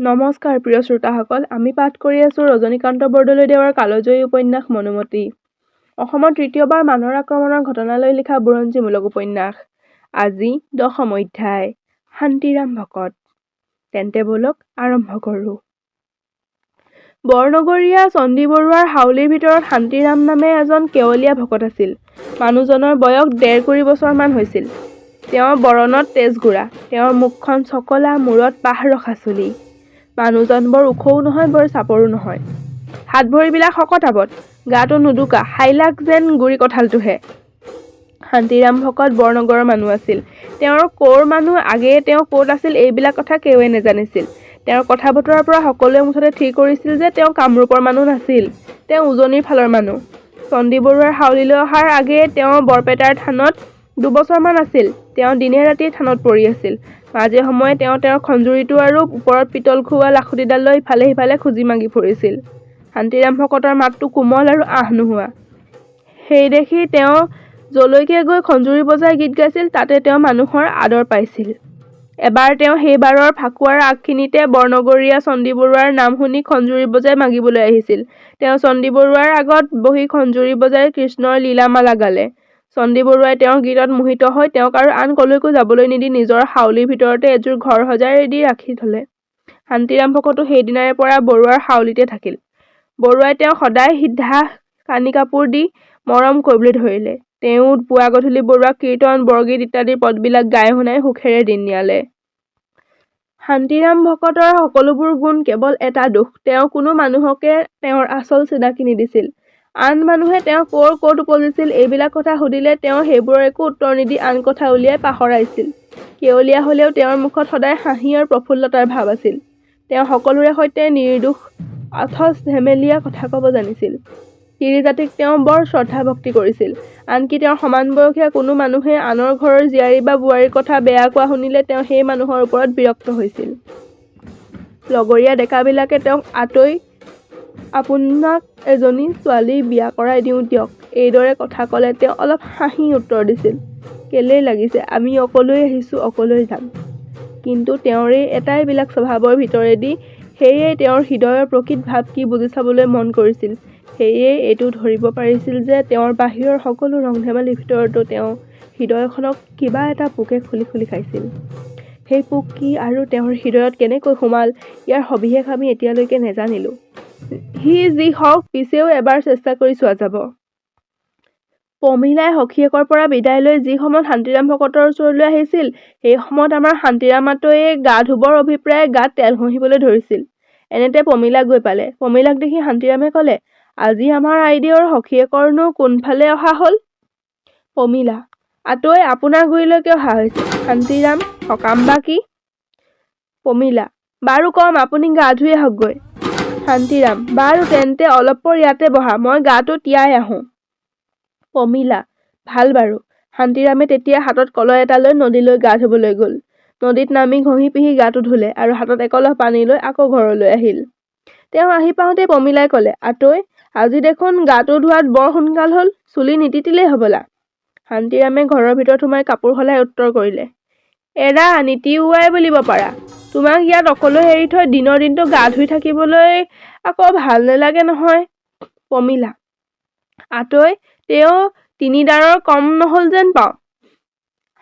নমস্কাৰ প্ৰিয় শ্ৰোতাসকল, আমি পাঠ কৰি আছোঁ ৰজনীকান্ত বৰদলৈদেৱৰ কালজয়ী উপন্যাস মনুমতী। অসমৰ তৃতীয়বাৰ মানুহৰ আক্ৰমণৰ ঘটনালৈ লিখা বুৰঞ্জীমূলক উপন্যাস। আজি 10ম অধ্যায়, শান্তিৰাম ভকত। তেন্তে বলক আৰম্ভ কৰোঁ। বৰনগৰীয়া চণ্ডী বৰুৱাৰ হাউলিৰ ভিতৰত শান্তিৰাম নামে এজন কেৱলীয়া ভকত আছিল। মানুহজনৰ বয়স 1.25 বছৰমান হৈছিল। তেওঁৰ বৰণত তেজগুৰা, তেওঁৰ মুখখন চকলা, মূৰত পাহ ৰখা চুলি। মানুহজন বৰ ওখও নহয়, বৰ চাপৰো নহয়। হাত ভৰিবিলাক শকত-আবত, গাটো নুদুকা, হাইলাক যেন গুৰি কঁঠালটোহে। শান্তিৰাম ভকত বৰনগৰৰ মানুহ আছিল। তেওঁৰ ক'ৰ মানুহ, আগেয়ে তেওঁ ক'ত আছিল, এইবিলাক কথা কেউৱে নেজানিছিল। তেওঁৰ কথা বতৰাৰ পৰা সকলোৱে মুঠতে থিৰ কৰিছিল যে তেওঁ কামৰূপৰ মানুহ নাছিল, তেওঁ উজনিৰ ফালৰ মানুহ। চণ্ডী বৰুৱাৰ হাউলিলৈ অহাৰ আগেয়ে তেওঁ বৰপেটাৰ থানত 2 বছৰমান আছিল। তেওঁ দিনে ৰাতিয়ে থানত পৰি আছিল। মাজে সময়ে তেওঁ তেওঁৰ খঞ্জুৰিটো আৰু ওপৰত পিতল খুওৱা লাখুটিডাল লৈ ইফালে সিফালে খুজি মাগি ফুৰিছিল। শান্তিৰাম ভকতৰ মাতটো কোমল আৰু আহ নোহোৱা। সেই দেখি তেওঁ যলৈকে গৈ খঞ্জুৰি বজাই গীত গাইছিল, তাতে তেওঁ মানুহৰ আদৰ পাইছিল। এবাৰ তেওঁ সেইবাৰৰ ফাকুৱাৰ আগখিনিতে বৰনগৰীয়া চণ্ডী বৰুৱাৰ নাম শুনি খঞ্জুৰি বজাই মাগিবলৈ আহিছিল। তেওঁ চণ্ডী বৰুৱাৰ আগত বহি খঞ্জুৰি বজাই কৃষ্ণৰ লীলামালা গালে। চণ্ডী বৰুৱাই তেওঁৰ গীতত মোহিত হৈ তেওঁক আৰু আন কলৈকো যাবলৈ নিদি নিজৰ হাউলিৰ ভিতৰতে এযোৰ ঘৰ সজাই দি ৰাখি থলে। শান্তিৰাম ভকতো সেইদিনাৰে পৰা বৰুৱাৰ হাউলিতে থাকিল। বৰুৱাই তেওঁক সদায় সিধা কানি কাপোৰ দি মৰম কৰিবলৈ ধৰিলে। তেওঁ পুৱা গধূলি বৰুৱাক কীৰ্তন, বৰগীত ইত্যাদিৰ পদবিলাক গাই শুনাই সুখেৰে দিন নিয়ালে। শান্তিৰাম ভকতৰ সকলোবোৰ গুণ, কেৱল এটা দোষ, তেওঁ কোনো মানুহকে তেওঁৰ আচল চিনাকি নিদিছিল। আন মানুহে তেওঁ ক'ত উপজিছিল এইবিলাক কথা সুধিলে তেওঁ সেইবোৰৰ একো উত্তৰ নিদি আন কথা উলিয়াই পাহৰাইছিল। কেৱলীয়া হ'লেও তেওঁৰ মুখত সদায় হাঁহি আৰু প্ৰফুল্লতাৰ ভাৱ আছিল। তেওঁ সকলোৰে সৈতে নিৰ্দোষ অথচ ধেমেলীয়া কথা ক'ব জানিছিল। তিৰী জাতিক তেওঁ বৰ শ্ৰদ্ধা ভক্তি কৰিছিল। আনকি তেওঁৰ সমান বয়সীয়া কোনো মানুহে আনৰ ঘৰৰ জীয়াৰী বা বোৱাৰীৰ কথা বেয়া কোৱা শুনিলে তেওঁ সেই মানুহৰ ওপৰত বিৰক্ত হৈছিল। লগৰীয়া ডেকাবিলাকে তেওঁক আতৈ আপোনাক এজনী ছোৱালী বিয়া কৰাই দিওঁ দিয়ক, এইদৰে কথা ক'লে তেওঁ অলপ হাঁহি উত্তৰ দিছিল, কেলেই লাগিছে, আমি অকলৈ আহিছোঁ, অকলৈ যাম। কিন্তু তেওঁৰ এই এটাই বিলাক স্বভাৱৰ ভিতৰেদি সেয়েই তেওঁৰ হৃদয়ৰ প্ৰকৃত ভাৱ কি বুজি চাবলৈ মন কৰিছিল। সেয়েই এইটো ধৰিব পাৰিছিল যে তেওঁৰ বাহিৰৰ সকলো ৰং ধেমালিৰ ভিতৰতো তেওঁ হৃদয়খনক কিবা এটা পোকে খুলি খুলি খাইছিল। সেই পোক কি আৰু তেওঁৰ হৃদয়ত কেনেকৈ সোমাল, ইয়াৰ সবিশেষ আমি এতিয়ালৈকে নেজানিলোঁ। সি যি হওক, পিছেও এবাৰ চেষ্টা কৰি চোৱা যাব। পমিলাই সখীয়েকৰ পৰা বিদায় লৈ যি সময়ত শান্তিৰাম ভকতৰ ওচৰলৈ আহিছিল, সেই সময়ত আমাৰ শান্তিৰাম আতৈয়ে গা ধুবৰ অভিপ্ৰায়ে গাত তেল ঘঁহিবলৈ ধৰিছিল। এনেতে পমিলা গৈ পালে। পমিলাক দেখি শান্তিৰামে ক'লে, আজি আমাৰ আইদেউৰ সখীয়েকৰনো কোনফালে অহা হ'ল? পমিলা: আতৈ, আপোনাৰ গুৰিলৈকে অহা হৈছে। শান্তিৰাম: সকাম বা কি? পমিলা: বাৰু কম, আপুনি গা ধুই আহকগৈ। শান্তিৰাম: বাৰু তেন্তে অলপ পৰ ইয়াতে বহা, মই গাটো তিয়াই আহোঁ। পমিলা: ভাল বাৰু। শান্তিৰামে তেতিয়া হাতত কলহ এটা লৈ নদীলৈ গা ধুবলৈ গ'ল। নদীত নামি ঘঁহি পিহি গাটো ধুলে আৰু হাতত একলহ পানী লৈ আকৌ ঘৰলৈ আহিল। তেওঁ আহি পাওঁতে পমিলাই ক'লে, আতৈ, আজি দেখোন গাটো ধোৱাত বৰ সোনকাল হ'ল, চুলি নিতিতিলেই হ'বলা। শান্তিৰামে ঘৰৰ ভিতৰত সোমাই কাপোৰ সলাই উত্তৰ কৰিলে, এৰা, নিতিউৱাই বুলিব পাৰা। তোমাক ইয়াত অকলৈ এৰি থৈ দিনৰ দিনটো গা ধুই থাকিবলৈ আকৌ ভাল নেলাগে নহয়। পমিলা: আতৈ, তেওঁ 3 ডাঁৰৰ কম নহ'ল যেন পাওঁ।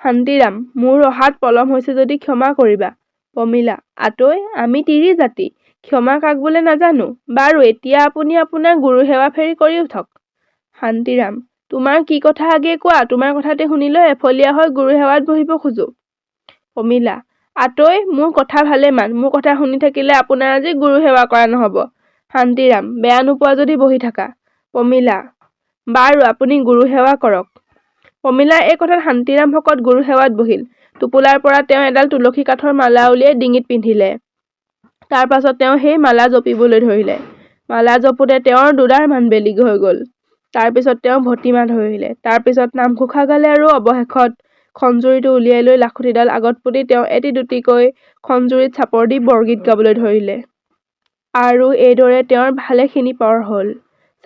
শান্তিৰাম: মোৰ অহাত পলম হৈছে যদি ক্ষমা কৰিবা। পমিলা: আতৈ, আমি তিৰী জাতি, ক্ষমা কাক বোলে নাজানো। বাৰু এতিয়া আপুনি আপোনাৰ গুৰু সেৱা ফেৰি কৰি উঠক। শান্তিৰাম: তোমাৰ কি কথা আগে কোৱা, তোমাৰ কথাতে শুনি লৈ এফলীয়া হৈ গুৰু সেৱাত বহিব খোজো। পমিলা: আতৈ, মোৰ কথা ভালে মান, মোৰ কথা শুনি থাকিলে আপোনাৰ আজি গুৰু সেৱা কৰা নহ'ব। শান্তিৰাম: বেয়া নোপোৱা যদি বহি থাকা। পমিলা: বাৰু আপুনি গুৰু সেৱা কৰক। পমিলাৰ এই কথাত শান্তিৰাম ভকত গুৰু সেৱাত বহিল। টোপোলাৰ পৰা তেওঁ এডাল তুলসী কাঠৰ মালা উলিয়াই ডিঙিত পিন্ধিলে। তাৰ পাছত তেওঁ সেই মালা জপিবলৈ ধৰিলে। মালা জপোতে তেওঁৰ 2 ডাঁৰ মান বেলি হৈ গ'ল। তাৰ পিছত তেওঁ ভটিমা ধৰিলে। তাৰ পিছত নামঘোষা গালে আৰু অৱশেষত খঞ্জুৰিটো উলিয়াই লৈ লাখুটিডাল আগত পুতি তেওঁ এটি দুটিকৈ খঞ্জুৰিত চাপৰ দি বৰগীত গাবলৈ ধৰিলে। আৰু এইদৰে তেওঁৰ ভালেখিনি পৰ হ'ল।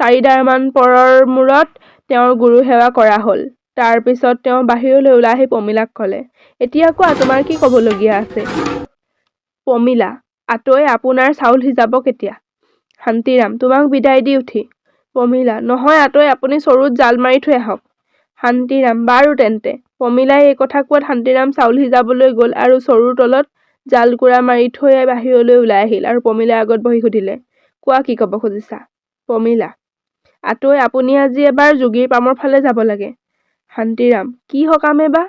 4 ডাঁৰ মান পৰৰ মূৰত তেওঁৰ গুৰু সেৱা কৰা হ'ল। তাৰ পিছত তেওঁ বাহিৰলৈ ওলাই আহি পমিলাক ক'লে, এতিয়া কোৱা, তোমাৰ কি ক'বলগীয়া আছে? পমিলা: আতৈ আপোনাৰ চাউল সিজাব কেতিয়া? শান্তিৰাম তোমাক বিদায় দি উঠি। পমিলা নহয় আতৈ আপুনি চৰুত জাল মাৰি থৈ আহক। শান্তিৰাম বাৰু তেন্তে। পমিলাই এই কথা কোৱাত শান্তিৰাম চাউল সিজাবলৈ গ'ল আৰু চৰুৰ তলত জালকুৰা মাৰি থৈ বাহিৰলৈ ওলাই আহিল আৰু পমিলাই আগত বহি সুধিলে, কোৱা কি ক'ব খুজিছা? পমিলা আতৈ আপুনি আজি এবাৰ যোগীৰ পামৰ ফালে যাব লাগে। শান্তিৰাম কি সকামে বা?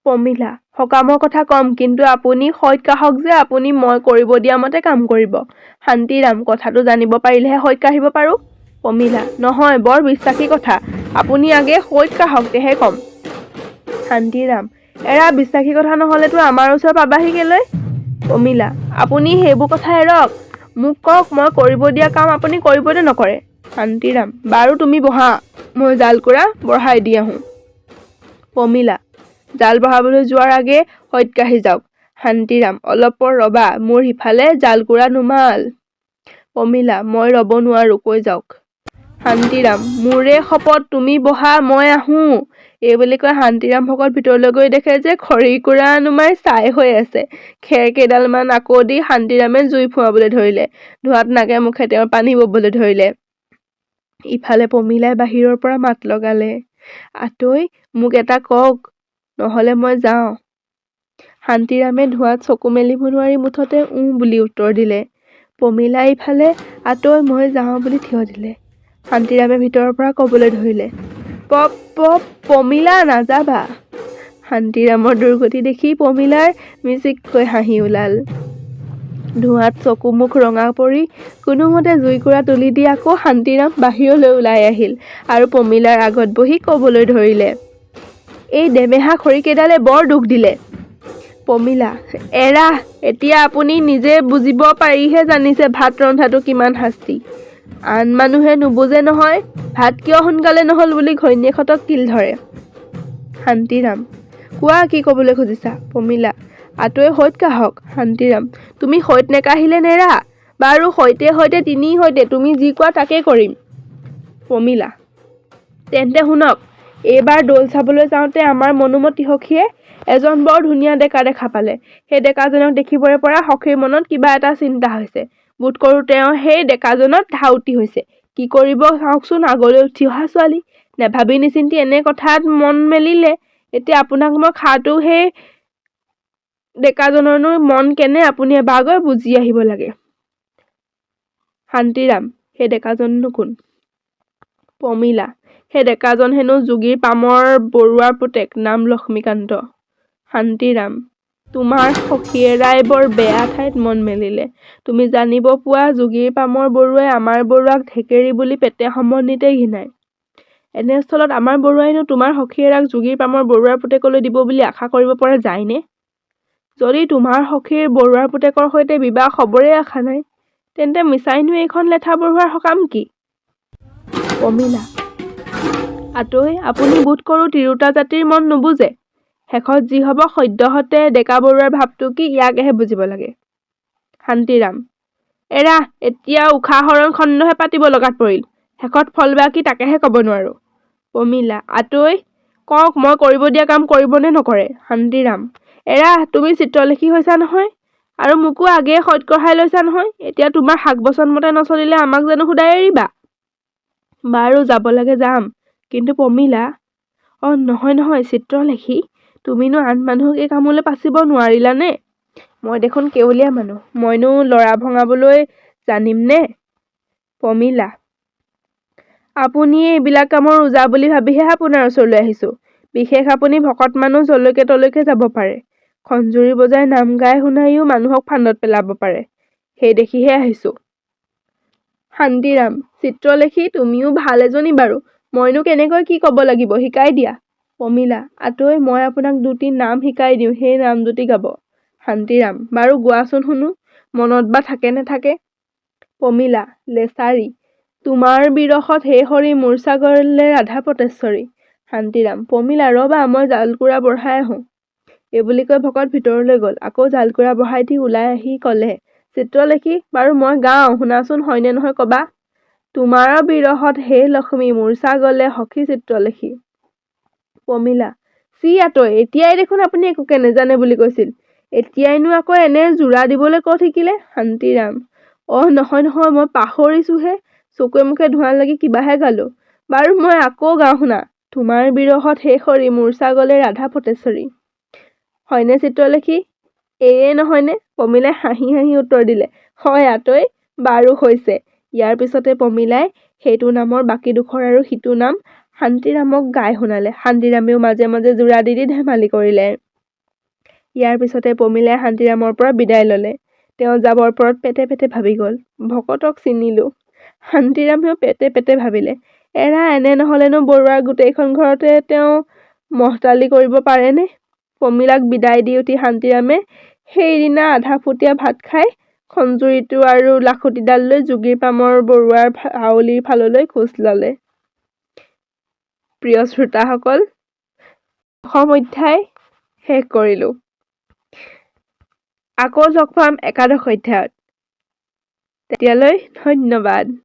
পমিলা সকামৰ কথা কম, কিন্তু আপুনি সৎ কাহক যে আপুনি মই কৰিব দিয়া মতে কাম কৰিব। শান্তিৰাম কথাটো জানিব পাৰিলেহে সৎ কাহিব পাৰোঁ। পমিলা নহয়, বৰ বিশ্বাসী কথা, আপুনি আগে সৎ কাহক তেহে কম। শান্তিৰাম এৰা বিশ্বাসী কথা নহ'লেতো আমাৰ ওচৰ পাবাহি কেলৈ? পমিলা আপুনি সেইবোৰ কথা এৰক, মোক কওক মই কৰিব দিয়া কাম আপুনি কৰিবনে নকৰে? শান্তিৰাম বাৰু তুমি বহা, মই জালকুৰা বঢ়াই দি আহোঁ। পমিলা জাল বঢ়াবলৈ যোৱাৰ আগে সৎ কাঢ়ি যাওক। শান্তিৰাম অলপ পৰ ৰবা, মোৰ সিফালে জালকুৰা নুমাল। পমিলা মই ৰব নোৱাৰো, কৈ যাওক। শান্তিৰাম মোৰে শপত তুমি বহা মই আহোঁ। এই বুলি কৈ শান্তিৰাম ভকত ভিতৰলৈ গৈ দেখে যে খৰিকুৰা নুমাই ছাই হৈ আছে। খেৰ কেইডালমান আকৌ দি শান্তিৰামে জুই ফুৱাবলৈ ধৰিলে। ধোঁৱাত নাকে মুখে তেওঁৰ পানী ববলৈ ধৰিলে। ইফালে পমিলাই বাহিৰৰ পৰা মাত লগালে, আতৈ মোক এটা কওক, নহ'লে মই যাওঁ। শান্তিৰামে ধোঁৱাত চকু মেলিব নোৱাৰি মুঠতে বুলি উত্তৰ দিলে। পমিলাই ইফালে আতৈ মই যাওঁ বুলি থিয় দিলে। শান্তিৰামে ভিতৰৰ পৰা ক'বলৈ ধৰিলে, পমিলা নাযাবা। শান্তিৰামৰ দুৰ্গতি দেখি পমিলাৰ মিচিককৈ হাঁহি ওলাল। ধোঁৱাত চকু মুখ ৰঙা পৰি কোনোমতে জুইকুৰা তুলি দি আকৌ শান্তিৰাম বাহিৰলৈ ওলাই আহিল আৰু পমিলাৰ আগত বহি ক'বলৈ ধৰিলে, এই দেমেহা খৰিকেইডালে বৰ দুখ দিলে। পমিলা এৰা, এতিয়া আপুনি নিজে বুজিব পাৰিহে জানিছে ভাত ৰন্ধাটো কিমান শাস্তি। আন মানুহে নুবুজে নহয়, ভাত কিয় সোনকালে নহ'ল বুলি ঘৈণীয়েকহঁতক কিল ধৰে। শান্তিৰাম কোৱা কি ক'বলৈ খুজিছা? পমিলা আতৈ সৎ কাহক। শান্তিৰাম তুমি সৎ নেকাহিলে নেৰা, বাৰু সৈতে তিনি সৈতে তুমি যি কোৱা তাকে কৰিম। পমিলা তেন্তে শুনক, এইবাৰ দৌল চাবলৈ যাওঁতে আমাৰ মনোমতী সখীয়ে এজন বৰ ধুনীয়া ডেকা দেখা পালে। সেই ডেকাজনক দেখিবৰে পৰা সখীৰ মনত কিবা এটা চিন্তা হৈছে। বোধ কৰোঁ তেওঁ সেই ডেকাজনত ধাউতি হৈছে। কি কৰিব চাওকচোন, আগলৈ উঠি অহা ছোৱালী, নেভাবি নিচিন্তি এনে কথাত মন মেলিলে। এতিয়া আপোনাক মই খাটো সেই ডেকাজনৰনো মন কেনে আপুনি এবাৰ গৈ বুজি আহিব লাগে। শান্তিৰাম সেই ডেকাজননো কোন? পমিলা সেই ডেকাজন হেনো যোগীৰ পামৰ বৰুৱাৰ পুতেক, নাম লক্ষ্মীকান্ত। শান্তিৰাম তোমাৰ সখীয়েৰাই বৰ বেয়া ঠাইত মন মেলিলে। তুমি জানিব পোৱা যোগীৰ পামৰ বৰুৱাই আমাৰ বৰুৱাক ঢেকেৰী বুলি পেটে সম্বন্ধিতে ঘিনায়। এনেস্থলত আমাৰ বৰুৱাইনো তোমাৰ সখীয়েৰাক যোগীৰ পামৰ বৰুৱাৰ পুতেকলৈ দিব বুলি আশা কৰিব পৰা যায়নে? যদি তোমাৰ সখীৰ বৰুৱাৰ পুতেকৰ সৈতে বিবাহ খবৰে আশা নাই, তেন্তে মিছাইনো এইখন লেঠা বঢ়োৱাৰ সকাম কি? পমিলা আতৈ আপুনি বোধ কৰোঁ তিৰোতা জাতিৰ মন নুবুজে। শেষত যি হ'ব সদ্যহতে ডেকা বৰুৱাৰ ভাৱটো কি ইয়াকেহে বুজিব লাগে। শান্তিৰাম এৰা, এতিয়া উশাহ হৰণ খণ্ডহে পাতিব লগাত পৰিল, শেষত ফল বা কি তাকেহে ক'ব নোৱাৰো। পমিলা আতৈ কওক, মই কৰিব দিয়া কাম কৰিবনে নকৰে? শান্তিৰাম এৰা, তুমি চিত্ৰলেখী হৈছা নহয়, আৰু মোকো আগেয়ে সৎ কঢ়াই লৈছা নহয়, এতিয়া তোমাৰ শাক বচন মতে নচলিলে আমাক জানো শুদাই এৰিবা? বাৰু যাব লাগে যাম, কিন্তু পমিলা নহয় চিত্ৰলেখী, তুমিনো আন মানুহক এই কামলৈ পাচিব নোৱাৰিলানে? মই দেখোন কেৱলীয়া মানুহ, মইনো লৰা ভঙাবলৈ জানিম নে? পমিলা আপুনি এইবিলাক কামৰ ওজা বুলি ভাবিহে আপোনাৰ ওচৰলৈ আহিছো। বিশেষ আপুনি ভকত মানুহ, যলৈকে তলৈকে যাব পাৰে, খঞ্জুৰি বজাই নাম গাই শুনাইও মানুহক ফান্দত পেলাব পাৰে, সেই দেখিহে আহিছো। শান্তিৰাম চিত্ৰলেখী তুমিও ভাল এজনী বাৰু, মইনো কেনেকৈ কি ক'ব লাগিব শিকাই দিয়া। পমিলা আতৈ মই আপোনাক দুটি নাম শিকাই দিওঁ, সেই নাম দুটি গাব। শান্তিৰাম বাৰু গোৱাচোন শুনো, মনত বা থাকে নেথাকে। পমিলা লেচাৰী তোমাৰ বিৰহত হে হৰি মূৰ্ছা গলে ৰাধা পটেশ্বৰী। শান্তিৰাম পমিলা ৰবা, মই জালকুৰা বঢ়াই আহোঁ। এইবুলি কৈ ভকত ভিতৰলৈ গ'ল। আকৌ জালকুৰা বঢ়াই দি ওলাই আহি ক'লে, চিত্ৰলেখী বাৰু মই গাওঁ, শুনাচোন হয়নে নহয় কবা। তোমাৰ বিৰহত হে লক্ষ্মী মূৰ্ছা গলে সখী চিত্ৰলেখী। পমিলা চি আতৈ, এতিয়াই দেখোন আপুনি একোকে নেজানে বুলি কৈছিল, এতিয়াইনো আকৌ এনে জোৰা দিবলৈ ক'ত শিকিলে? শান্তিৰাম: নহয়, মই পাহৰিছোহে। চকুৱে মুখে ধোঁৱা লাগি কিবাহে গালো। বাৰু মই আকৌ গাওঁ শুনা: তোমাৰ বিৰহত শেষৰি মূৰ্ছা গলে ৰাধা ফটেশ্বৰী। হয়নে চিত্ৰলেখী? এয়ে নহয়নে? পমিলাই হাঁহি হাঁহি উত্তৰ দিলে। হয় আতৈ। বাৰু হৈছে। ইয়াৰ পিছতে পমিলাই সেইটো নামৰ বাকী ডোখৰ আৰু সিটো নাম শান্তিৰামক গাই শুনালে। শান্তিৰামেও মাজে মাজে জোৰা দি ধেমালি কৰিলে। ইয়াৰ পিছতে পমিলাই শান্তিৰামৰ পৰা বিদায় ললে। তেওঁ যাবৰ পৰত পেটে পেটে ভাবি গল, ভকতক চিনিলো। শান্তিৰামেও পেটে পেটে ভাবিলে, এৰা এনে নহলেনো বৰুৱাৰ গোটেইখন ঘৰতে তেওঁ মহতালি কৰিব পাৰেনে? পমিলাক বিদায় দি উঠি শান্তিৰামে সেইদিনা আধাফুটীয়া ভাত খাই খঞ্জুৰিটো আৰু লাখুটিডাল লৈ যোগীৰ পামৰ বৰুৱাৰ হাউলিৰ ফাললৈ খোজ ললে। প্ৰিয় শ্ৰোতাসকল, দশম অধ্যায় শেষ কৰিলো। আকৌ লগ পাম একাদশ অধ্যায়ত। তেতিয়ালৈ ধন্যবাদ।